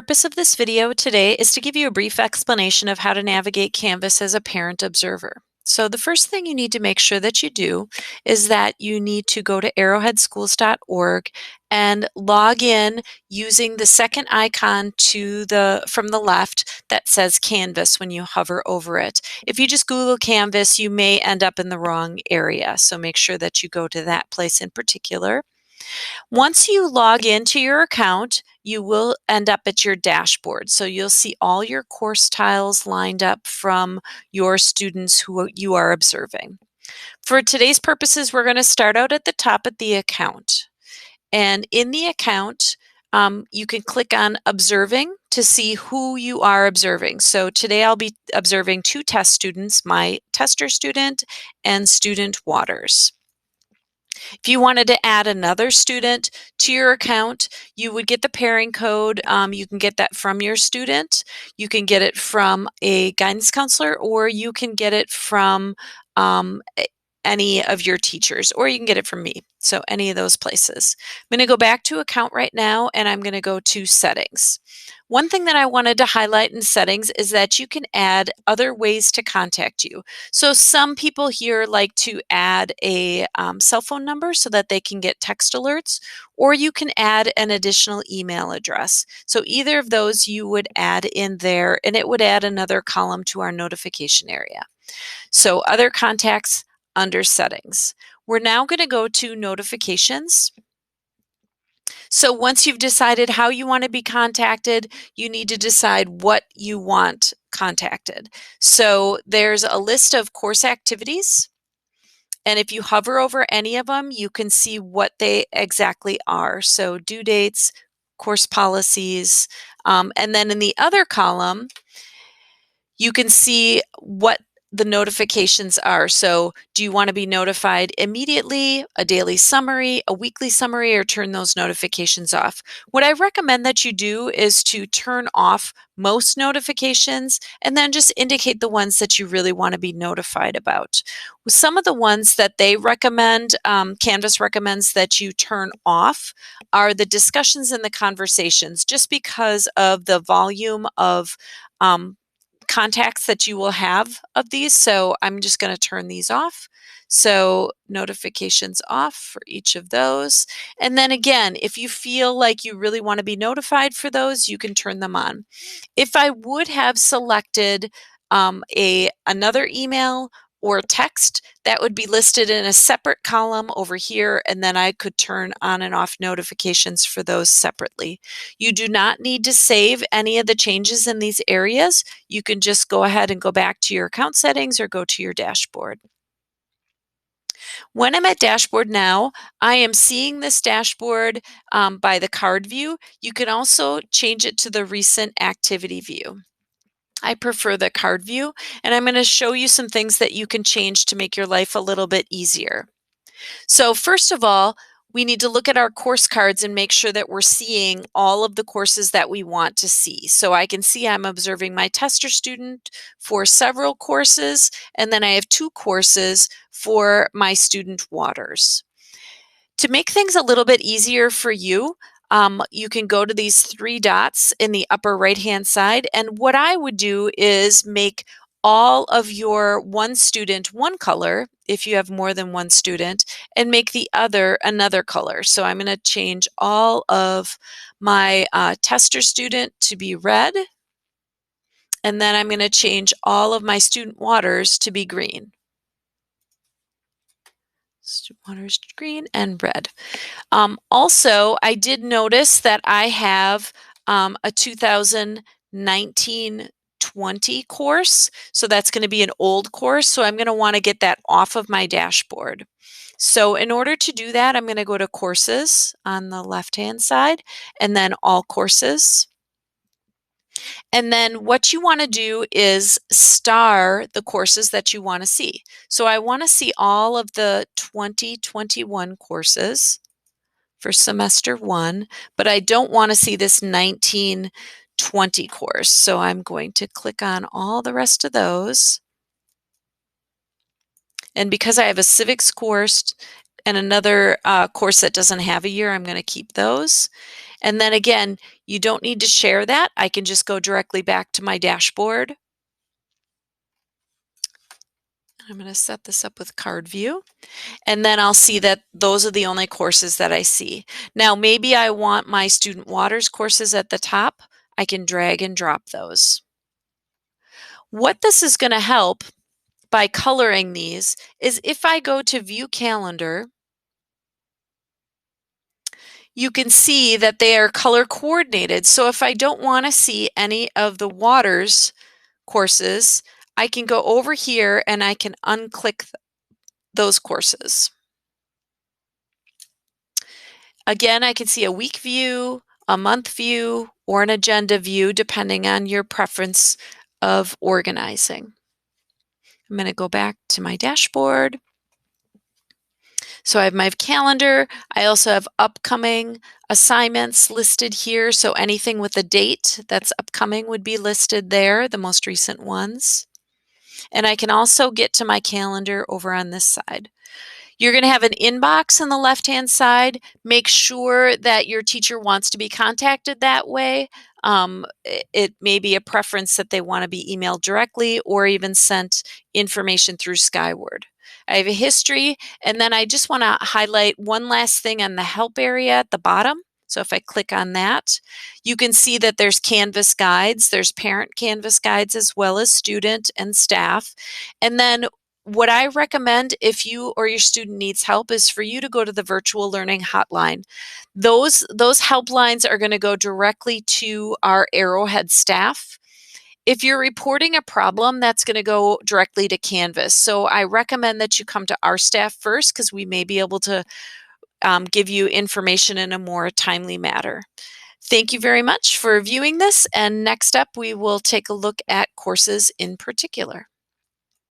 Purpose of this video today is to give you a brief explanation of how to navigate Canvas as a parent observer. So the first thing you need to make sure that you do is that you need to go to arrowheadschools.org and log in using the second icon from the left that says Canvas when you hover over it. If you just Google Canvas, you may end up in the wrong area, so make sure that you go to that place in particular. Once you log into your account, you will end up at your dashboard. So you'll see all your course tiles lined up from your students who you are observing. For today's purposes, we're going to start out at the top at the account. And in the account, you can click on Observing to see who you are observing. So today I'll be observing two test students, my tester student and student Waters. If you wanted to add another student to your account, you would get the pairing code. You can get that from your student. You can get it from a guidance counselor, or you can get it from any of your teachers, or you can get it from me. So any of those places. I'm going to go back to account right now, and I'm going to go to settings. One thing that I wanted to highlight in settings is that you can add other ways to contact you. So some people here like to add a cell phone number so that they can get text alerts, or you can add an additional email address. So either of those you would add in there, and it would add another column to our notification area. So other contacts under settings. We're now going to go to notifications. So once you've decided how you want to be contacted, you need to decide what you want contacted. So there's a list of course activities, and if you hover over any of them, you can see what they exactly are. So due dates, course policies, and then in the other column, you can see what the notifications are. So do you want to be notified immediately, a daily summary, a weekly summary, or turn those notifications off? What I recommend that you do is to turn off most notifications and then just indicate the ones that you really want to be notified about. Some of the ones that they recommend, Canvas recommends that you turn off, are the discussions and the conversations, just because of the volume of contacts that you will have of these. So I'm just going to turn these off. So notifications off for each of those. And then again, if you feel like you really want to be notified for those, you can turn them on. If I would have selected another email or text, that would be listed in a separate column over here, and then I could turn on and off notifications for those separately. You do not need to save any of the changes in these areas. You can just go ahead and go back to your account settings or go to your dashboard. When I'm at dashboard now, I am seeing this dashboard by the card view. You can also change it to the recent activity view. I prefer the card view, and I'm going to show you some things that you can change to make your life a little bit easier. So first of all, we need to look at our course cards and make sure that we're seeing all of the courses that we want to see. So I can see I'm observing my tester student for several courses, and then I have two courses for my student Waters. To make things a little bit easier for you, you can go to these three dots in the upper right-hand side, and what I would do is make all of your one student one color, if you have more than one student, and make the other another color. So I'm going to change all of my tester student to be red, and then I'm going to change all of my student Waters to be green. Student Waters green and red. Also, I did notice that I have a 2019-20 course, so that's going to be an old course, so I'm going to want to get that off of my dashboard. So in order to do that, I'm going to go to Courses on the left-hand side, and then All Courses. And then what you want to do is star the courses that you want to see. So I want to see all of the 2021 courses for semester 1, but I don't want to see this 1920 course. So I'm going to click on all the rest of those. And because I have a civics course and another course that doesn't have a year, I'm going to keep those. And then again, you don't need to share that. I can just go directly back to my dashboard. I'm going to set this up with card view, and then I'll see that those are the only courses that I see. Now, maybe I want my Student Waters courses at the top. I can drag and drop those. What this is going to help by coloring these is if I go to View Calendar, you can see that they are color coordinated. So if I don't want to see any of the Waters courses, I can go over here and I can unclick those courses. Again, I can see a week view, a month view, or an agenda view, depending on your preference of organizing. I'm going to go back to my dashboard. So I have my calendar. I also have upcoming assignments listed here. So anything with a date that's upcoming would be listed there, the most recent ones. And I can also get to my calendar over on this side. You're going to have an inbox on the left-hand side. Make sure that your teacher wants to be contacted that way. It may be a preference that they want to be emailed directly or even sent information through Skyward. I have a history, and then I just want to highlight one last thing on the help area at the bottom. So if I click on that, you can see that there's Canvas guides. There's parent Canvas guides as well as student and staff. And then what I recommend if you or your student needs help is for you to go to the virtual learning hotline. Those helplines are going to go directly to our Arrowhead staff. If you're reporting a problem, that's going to go directly to Canvas. So I recommend that you come to our staff first because we may be able to give you information in a more timely manner. Thank you very much for viewing this, and next up we will take a look at courses in particular.